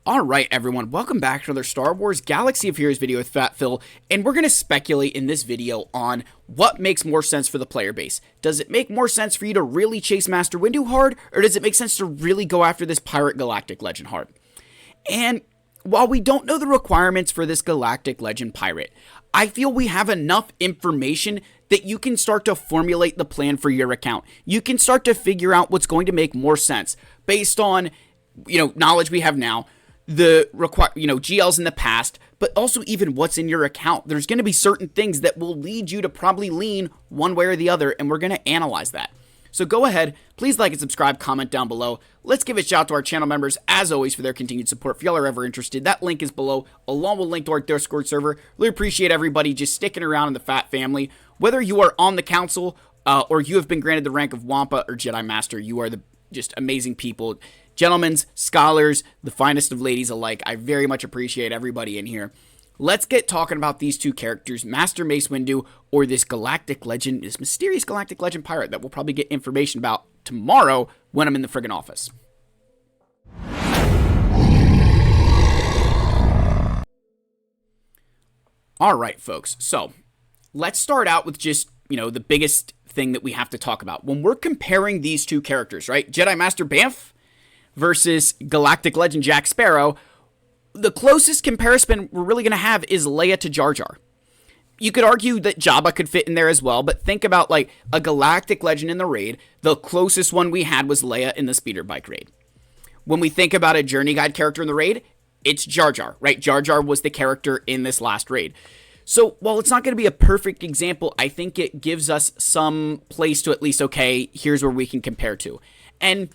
Alright everyone, welcome back to another Star Wars Galaxy of Heroes video with Fat Phil, and we're going to speculate in this video on what makes more sense for the player base. Does it make more sense for you to really chase Master Windu hard, or does it make sense to really go after this Pirate Galactic Legend hard? And while we don't know the requirements for this Galactic Legend Pirate, I feel we have enough information that you can start to formulate the plan for your account. You can start to figure out what's going to make more sense based on, knowledge we have now, the GLs in the past, but also even what's in your account. There's going to be certain things that will lead you to probably lean one way or the other, and we're going to analyze that. So go ahead, please like and subscribe, comment down below. Let's give a shout out to our channel members, as always, for their continued support. If y'all are ever interested, that link is below, along with a link to our Discord server. Really appreciate everybody just sticking around in the Fat family. Whether you are on the council, or you have been granted the rank of Wampa or Jedi Master, you are the just amazing people. Gentlemen, scholars, the finest of ladies alike. I very much appreciate everybody in here. Let's get talking about these two characters, Master Mace Windu or this Galactic Legend, this mysterious Galactic Legend pirate that we'll probably get information about tomorrow when I'm in the friggin' office. Alright, folks, so let's start out with just, the biggest thing that we have to talk about. When we're comparing these two characters, right, Jedi Master Banff versus Galactic Legend Jack Sparrow, the closest comparison we're really going to have is Leia to Jar Jar. You could argue that Jabba could fit in there as well, but think about like a Galactic Legend in the raid. The closest one we had was Leia in the speeder bike raid. When we think about a journey guide character in the raid, it's Jar Jar, right? Jar Jar was the character in this last raid. So while it's not going to be a perfect example, I think it gives us some place to at least, okay, here's where we can compare to. And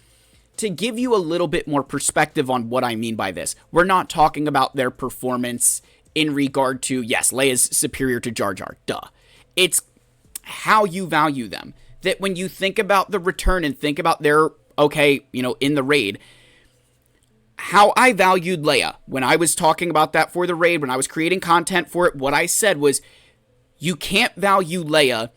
to give you a little bit more perspective on what I mean by this, we're not talking about their performance in regard to, yes, Leia's superior to Jar Jar, duh. It's how you value them. That when you think about the return and think about their, in the raid, how I valued Leia when I was talking about that for the raid, when I was creating content for it, what I said was, you can't value Leia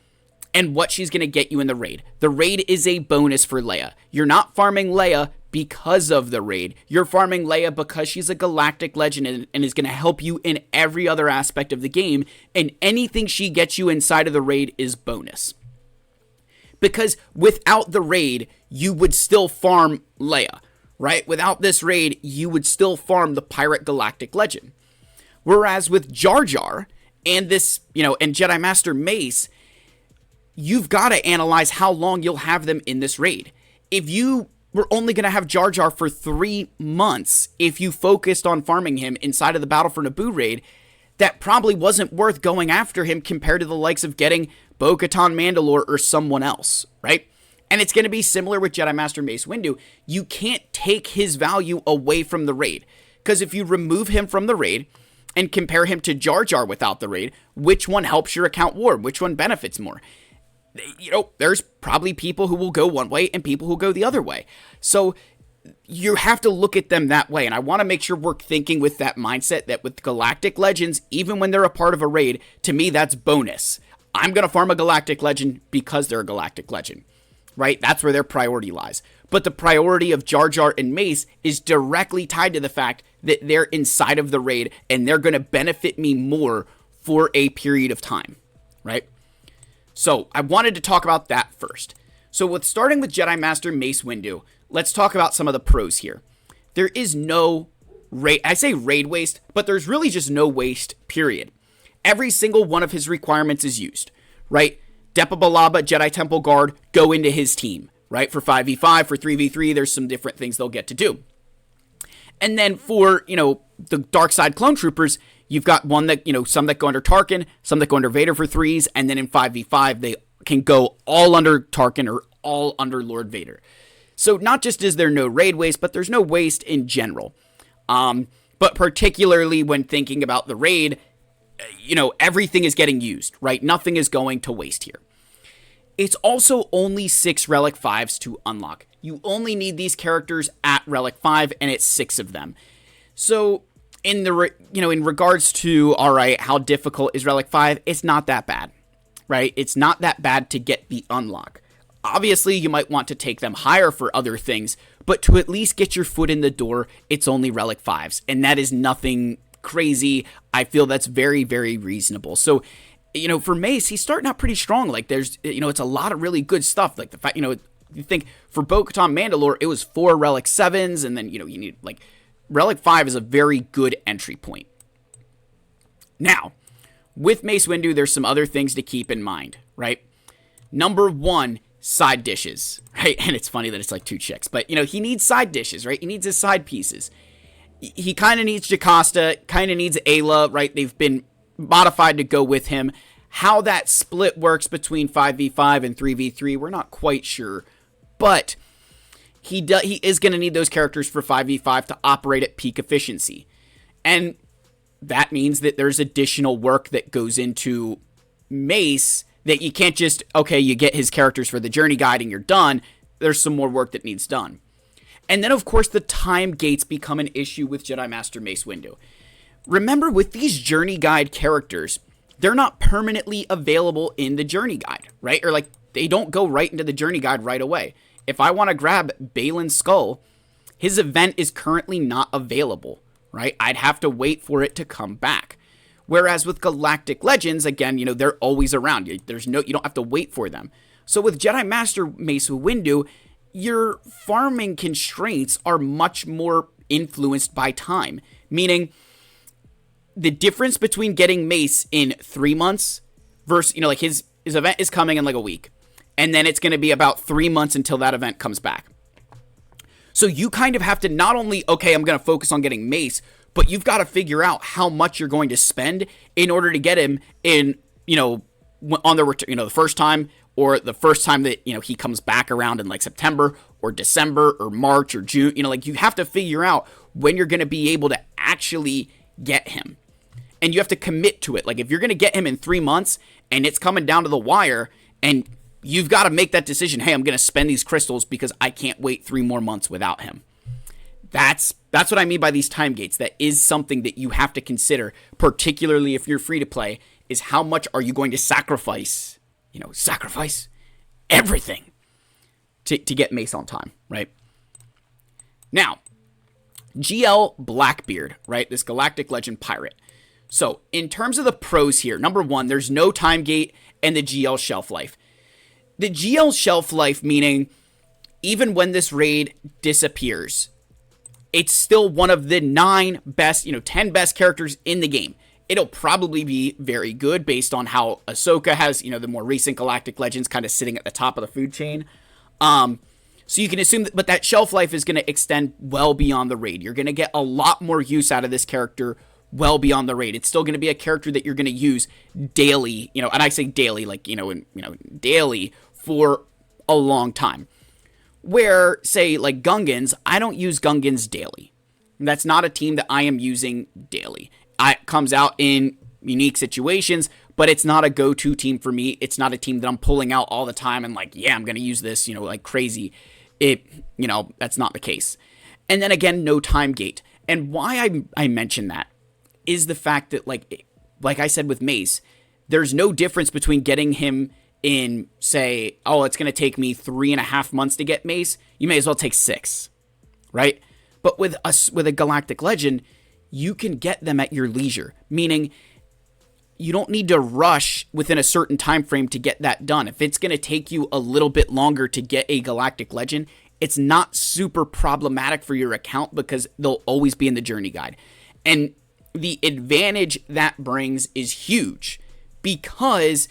and what she's going to get you in the raid. The raid is a bonus for Leia. You're not farming Leia because of the raid. You're farming Leia because she's a Galactic Legend and is going to help you in every other aspect of the game, and anything she gets you inside of the raid is bonus. Because without the raid, you would still farm Leia, right? Without this raid, you would still farm the Pirate Galactic Legend. Whereas with Jar Jar and this, and Jedi Master Mace, you've got to analyze how long you'll have them in this raid. If you were only going to have Jar Jar for 3 months, if you focused on farming him inside of the Battle for Naboo raid, that probably wasn't worth going after him compared to the likes of getting Bo-Katan Mandalore or someone else, right? And it's going to be similar with Jedi Master Mace Windu. You can't take his value away from the raid, because if you remove him from the raid and compare him to Jar Jar without the raid, which one helps your account war? Which one benefits more? There's probably people who will go one way and people who go the other way. So you have to look at them that way. And I want to make sure we're thinking with that mindset that with Galactic Legends, even when they're a part of a raid, to me, that's bonus. I'm going to farm a Galactic Legend because they're a Galactic Legend, right? That's where their priority lies. But the priority of Jar Jar and Mace is directly tied to the fact that they're inside of the raid and they're going to benefit me more for a period of time, right? So I wanted to talk about that first. So starting with Jedi Master Mace Windu, let's talk about some of the pros here. There is no raid, I say raid waste, but there's really just no waste, period. Every single one of his requirements is used, right? Depa Billaba, Jedi Temple Guard, go into his team, right? For 5v5, for 3v3, there's some different things they'll get to do. And then for, the Dark Side Clone Troopers, you've got one that, some that go under Tarkin, some that go under Vader for 3s, and then in 5v5, they can go all under Tarkin or all under Lord Vader. So not just is there no raid waste, but there's no waste in general. But particularly when thinking about the raid, everything is getting used, right? Nothing is going to waste here. It's also only 6 Relic 5s to unlock. You only need these characters at Relic 5, and it's 6 of them. So in regards to, all right, how difficult is Relic 5? It's not that bad, right? It's not that bad to get the unlock. Obviously, you might want to take them higher for other things, but to at least get your foot in the door, it's only Relic 5s. And that is nothing crazy. I feel that's very, very reasonable. So, for Mace, he's starting out pretty strong. Like, there's, it's a lot of really good stuff. Like, the fact, you think for Bo-Katan Mandalore, it was 4 Relic 7s, and then, you need, like, Relic 5 is a very good entry point. Now, with Mace Windu, there's some other things to keep in mind, right? Number 1, side dishes, right? And it's funny that it's like 2 chicks, but, he needs side dishes, right? He needs his side pieces. He kind of needs Jocasta, kind of needs Ayla, right? They've been modified to go with him. How that split works between 5v5 and 3v3, we're not quite sure. But he is going to need those characters for 5v5 to operate at peak efficiency. And that means that there's additional work that goes into Mace that you can't just, okay, you get his characters for the journey guide and you're done. There's some more work that needs done. And then, of course, the time gates become an issue with Jedi Master Mace Windu. Remember, with these journey guide characters, they're not permanently available in the journey guide, right? Or like, they don't go right into the journey guide right away. If I want to grab Balin's skull, his event is currently not available, right? I'd have to wait for it to come back. Whereas with Galactic Legends, again, they're always around. You don't have to wait for them. So with Jedi Master Mace Windu, your farming constraints are much more influenced by time. Meaning, the difference between getting Mace in 3 months versus, like his event is coming in like a week. And then it's going to be about 3 months until that event comes back. So you kind of have to not only, okay, I'm going to focus on getting Mace, but you've got to figure out how much you're going to spend in order to get him in, on the return, the first time, or the first time that, he comes back around in like September or December or March or June. Like you have to figure out when you're going to be able to actually get him. And you have to commit to it. Like if you're going to get him in 3 months and it's coming down to the wire, and you've got to make that decision, hey, I'm going to spend these crystals because I can't wait 3 more months without him. That's what I mean by these time gates. That is something that you have to consider, particularly if you're free to play, is how much are you going to sacrifice, sacrifice everything to get Mace on time, right? Now, GL Blackbeard, right? This Galactic Legend pirate. So, in terms of the pros here, number 1, there's no time gate and the GL shelf life. The GL shelf life, meaning even when this raid disappears, it's still one of the 9 best, 10 best characters in the game. It'll probably be very good based on how Ahsoka has, the more recent Galactic Legends kind of sitting at the top of the food chain. So you can assume that, but that shelf life is going to extend well beyond the raid. You're going to get a lot more use out of this character well beyond the raid. It's still going to be a character that you're going to use daily, and I say daily, like, daily for a long time. Where, say, like Gungans, I don't use Gungans daily. That's not a team that I am using daily. It comes out in unique situations, but it's not a go-to team for me. It's not a team that I'm pulling out all the time and like, yeah, I'm going to use this, like crazy. That's not the case. And then again, no time gate. And why I mention that is the fact that, like I said with Mace, there's no difference between getting him in, say, oh, it's going to take me 3.5 months to get Mace. You may as well take 6, right? But with a Galactic Legend, you can get them at your leisure, meaning you don't need to rush within a certain time frame to get that done. If it's going to take you a little bit longer to get a Galactic Legend, it's not super problematic for your account because they'll always be in the journey guide. And the advantage that brings is huge because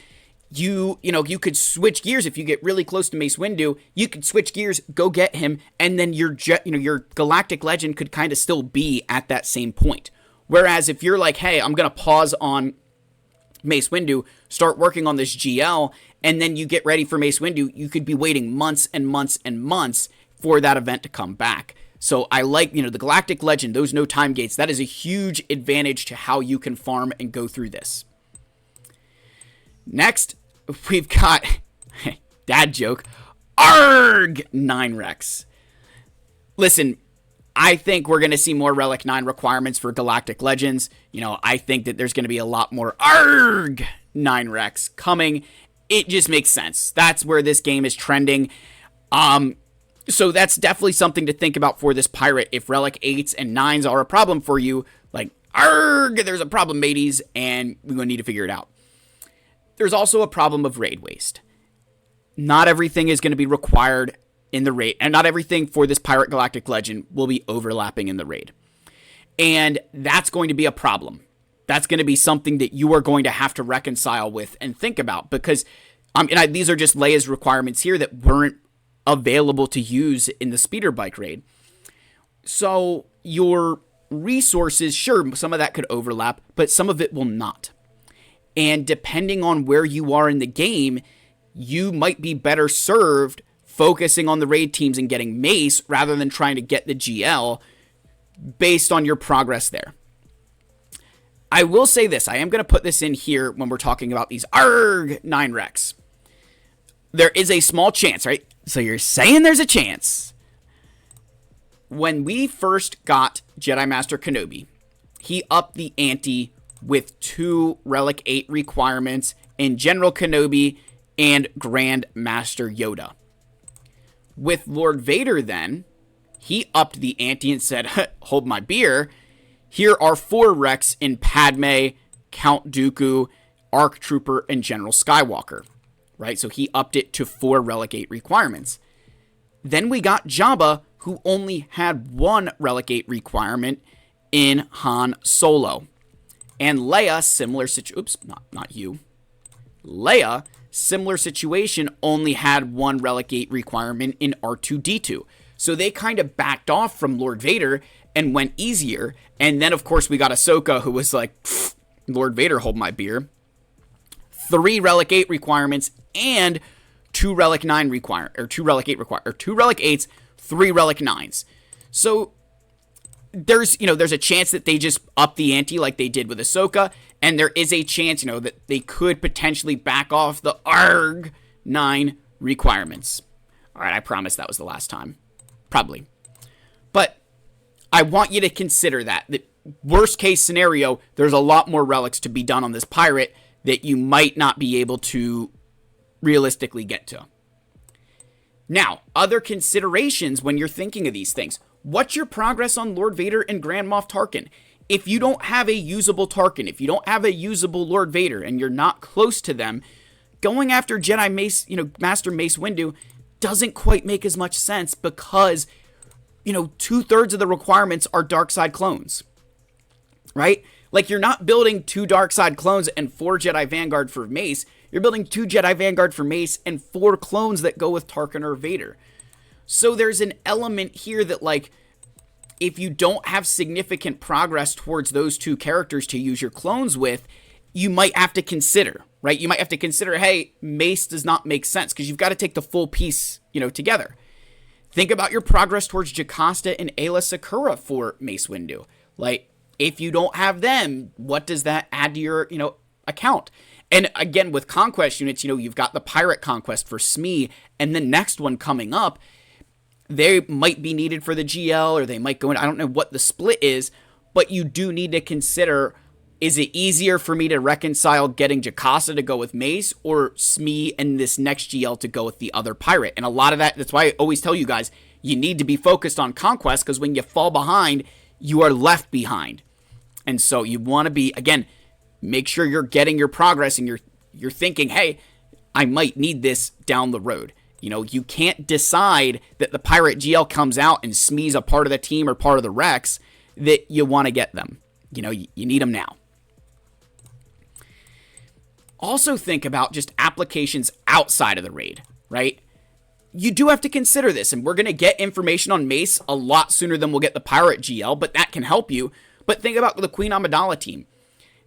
you could switch gears. If you get really close to Mace Windu, you could switch gears, go get him, and then your Galactic Legend could kind of still be at that same point. Whereas if you're like, hey, I'm going to pause on Mace Windu, start working on this GL, and then you get ready for Mace Windu, you could be waiting months and months and months for that event to come back. So I like, the Galactic Legend, those no time gates, that is a huge advantage to how you can farm and go through this. Next, we've got, dad joke, ARG 9 Rex. Listen, I think we're going to see more Relic 9 requirements for Galactic Legends. I think that there's going to be a lot more ARG 9 Rex coming. It just makes sense. That's where this game is trending. So that's definitely something to think about for this pirate. If Relic 8s and 9s are a problem for you, like, arg, there's a problem, mateys, and we're going to need to figure it out. There's also a problem of raid waste. Not everything is going to be required in the raid, and not everything for this Pirate Galactic Legend will be overlapping in the raid. And that's going to be a problem. That's going to be something that you are going to have to reconcile with and think about, because these are just Leia's requirements here that weren't available to use in the speeder bike raid. So your resources, sure, some of that could overlap, but some of it will not. And depending on where you are in the game, you might be better served focusing on the raid teams and getting Mace rather than trying to get the GL based on your progress there. I will say this. I am going to put this in here when we're talking about these ARG 9 Rex. There is a small chance, right? So you're saying there's a chance. When we first got Jedi Master Kenobi, he upped the ante with 2 Relic 8 requirements in General Kenobi and Grand Master Yoda. With Lord Vader then, he upped the ante and said, hold my beer, here are 4 Rex in Padme, Count Dooku, ARC Trooper, and General Skywalker. Right, so he upped it to 4 Relic 8 requirements. Then we got Jabba, who only had 1 Relic 8 requirement in Han Solo. And Leia, similar Leia, similar situation, only had 1 Relic 8 requirement in R2-D2. So they kind of backed off from Lord Vader and went easier. And then, of course, we got Ahsoka, who was like, Lord Vader, hold my beer. 3 Relic 8 requirements and 2 Relic 9 2 Relic 8s, 3 Relic 9s. So there's a chance that they just up the ante like they did with Ahsoka, and there is a chance, that they could potentially back off the ARG 9 requirements. All right, I promise that was the last time. Probably. But I want you to consider that worst case scenario, there's a lot more relics to be done on this pirate that you might not be able to realistically get to. Now, other considerations when you're thinking of these things. What's your progress on Lord Vader and Grand Moff Tarkin? If you don't have a usable Tarkin, if you don't have a usable Lord Vader, and you're not close to them, going after Jedi Mace, Master Mace Windu doesn't quite make as much sense because, 2/3 of the requirements are dark side clones, right? Like, you're not building 2 dark side clones and 4 Jedi Vanguard for Mace. You're building 2 Jedi Vanguard for Mace and 4 clones that go with Tarkin or Vader. So there's an element here that, like, if you don't have significant progress towards those 2 characters to use your clones with, you might have to consider, right? You might have to consider, hey, Mace does not make sense because you've got to take the full piece, together. Think about your progress towards Jocasta and Ayla Sakura for Mace Windu. Like, if you don't have them, what does that add to your, account? And again, with conquest units, you've got the pirate conquest for Smee, and the next one coming up, they might be needed for the GL, or they might go in. I don't know what the split is, but you do need to consider, is it easier for me to reconcile getting Jocasta to go with Mace, or Smee and this next GL to go with the other pirate? And a lot of that's why I always tell you guys, you need to be focused on conquest, because when you fall behind, you are left behind. And so you want to be, again, make sure you're getting your progress and you're thinking, hey, I might need this down the road. You can't decide that the pirate GL comes out and Smee's a part of the team or part of the Rex that you want to get them. You need them now. Also think about just applications outside of the raid, right? You do have to consider this, and we're going to get information on Mace a lot sooner than we'll get the pirate GL, but that can help you. But think about the Queen Amidala team.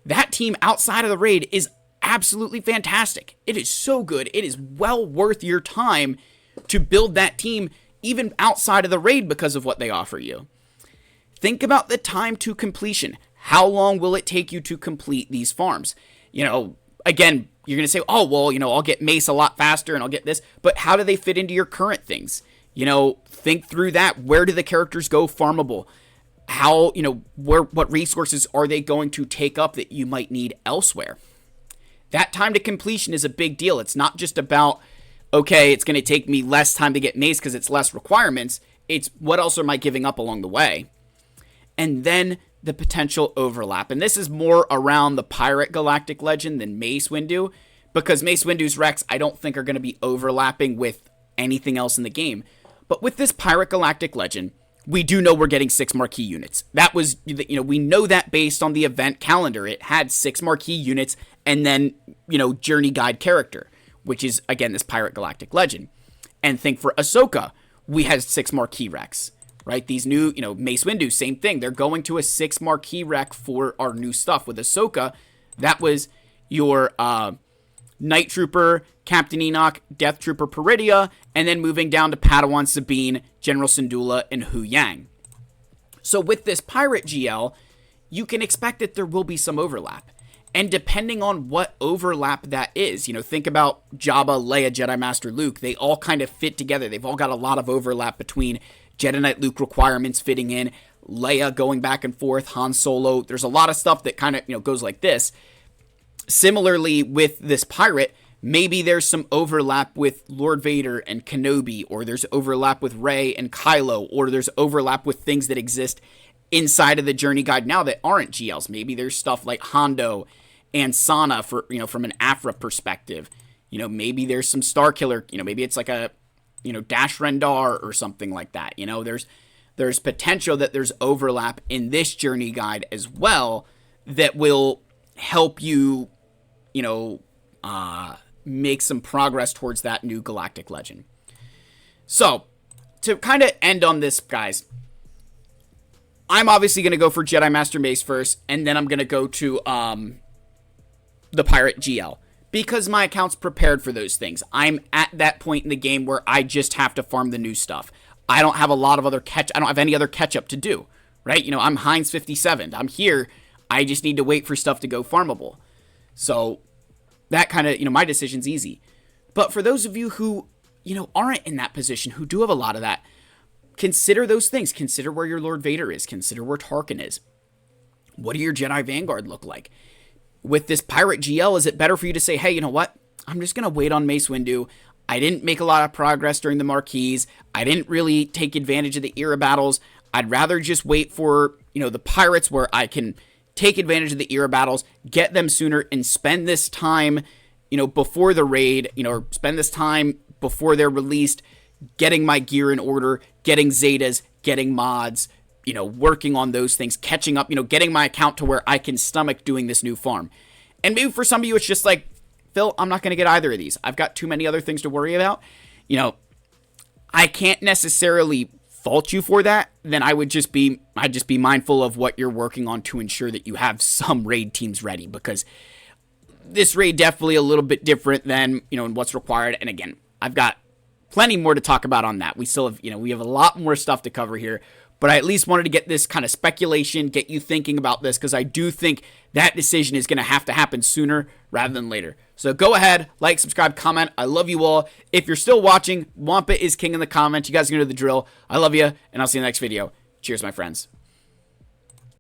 That team outside of the raid is absolutely fantastic. It is so good. It is well worth your time to build that team even outside of the raid because of what they offer you. Think about the time to completion. How long will it take you to complete these farms? Again, you're going to say, oh, well, I'll get Mace a lot faster and I'll get this. But how do they fit into your current things? Think through that. Where do the characters go farmable? How, what resources are they going to take up that you might need elsewhere? That time to completion is a big deal. It's not just about, okay, it's going to take me less time to get Mace because it's less requirements. It's what else am I giving up along the way? And then the potential overlap. And this is more around the Pirate Galactic Legend than Mace Windu, because Mace Windu's Rex I don't think are going to be overlapping with anything else in the game. But with this Pirate Galactic Legend, we do know we're getting 6 marquee units. That was, we know that based on the event calendar. It had 6 marquee units and then, journey guide character, which is, again, this Pirate Galactic Legend. And think for Ahsoka, we had 6 marquee Rex, right? These new, Mace Windu, same thing. They're going to a 6 marquee rec for our new stuff. With Ahsoka, that was your Night Trooper, Captain Enoch, Death Trooper Peridia, and then moving down to Padawan Sabine, General Syndulla, and Hu Yang. So with this Pirate GL, you can expect that there will be some overlap. And depending on what overlap that is, think about Jabba, Leia, Jedi Master Luke. They all kind of fit together. They've all got a lot of overlap between Jedi Knight Luke requirements fitting in, Leia going back and forth, Han Solo. There's a lot of stuff that kind of, goes like this. Similarly, with this pirate, maybe there's some overlap with Lord Vader and Kenobi, or there's overlap with Rey and Kylo, or there's overlap with things that exist inside of the Journey Guide now that aren't GLs. Maybe there's stuff like Hondo and Sana for, from an Afra perspective. Maybe there's some Starkiller, maybe it's like a, Dash Rendar or something like that. There's potential that there's overlap in this Journey Guide as well that will help you, make some progress towards that new Galactic Legend. So, to kind of end on this, guys, I'm obviously going to go for Jedi Master Mace first, and then I'm going to go to the Pirate GL, because my account's prepared for those things. I'm at that point in the game where I just have to farm the new stuff. I don't have a lot of I don't have any other catch-up to do, right? I'm Heinz 57. I'm here. I just need to wait for stuff to go farmable. So that kind of, my decision's easy. But for those of you who, aren't in that position, who do have a lot of that, consider those things. Consider where your Lord Vader is. Consider where Tarkin is. What do your Jedi Vanguard look like? With this Pirate GL, is it better for you to say, hey, you know what? I'm just going to wait on Mace Windu. I didn't make a lot of progress during the Marquise. I didn't really take advantage of the era battles. I'd rather just wait for, the Pirates where I can take advantage of the era battles, get them sooner, and spend this time, before the raid, or spend this time before they're released, getting my gear in order, getting Zetas, getting mods, working on those things, catching up, getting my account to where I can stomach doing this new farm. And maybe for some of you, it's just like, Phil, I'm not going to get either of these. I've got too many other things to worry about. I can't necessarily fault you for that. Then I'd just be mindful of what you're working on to ensure that you have some raid teams ready, because this raid definitely a little bit different than, what's required. And again, I've got plenty more to talk about on that. We still have, we have a lot more stuff to cover here. But I at least wanted to get this kind of speculation, get you thinking about this, because I do think that decision is going to have to happen sooner rather than later. So go ahead, like, subscribe, comment. I love you all. If you're still watching, Wampa is king in the comments. You guys are going to do the drill. I love you, and I'll see you in the next video. Cheers, my friends.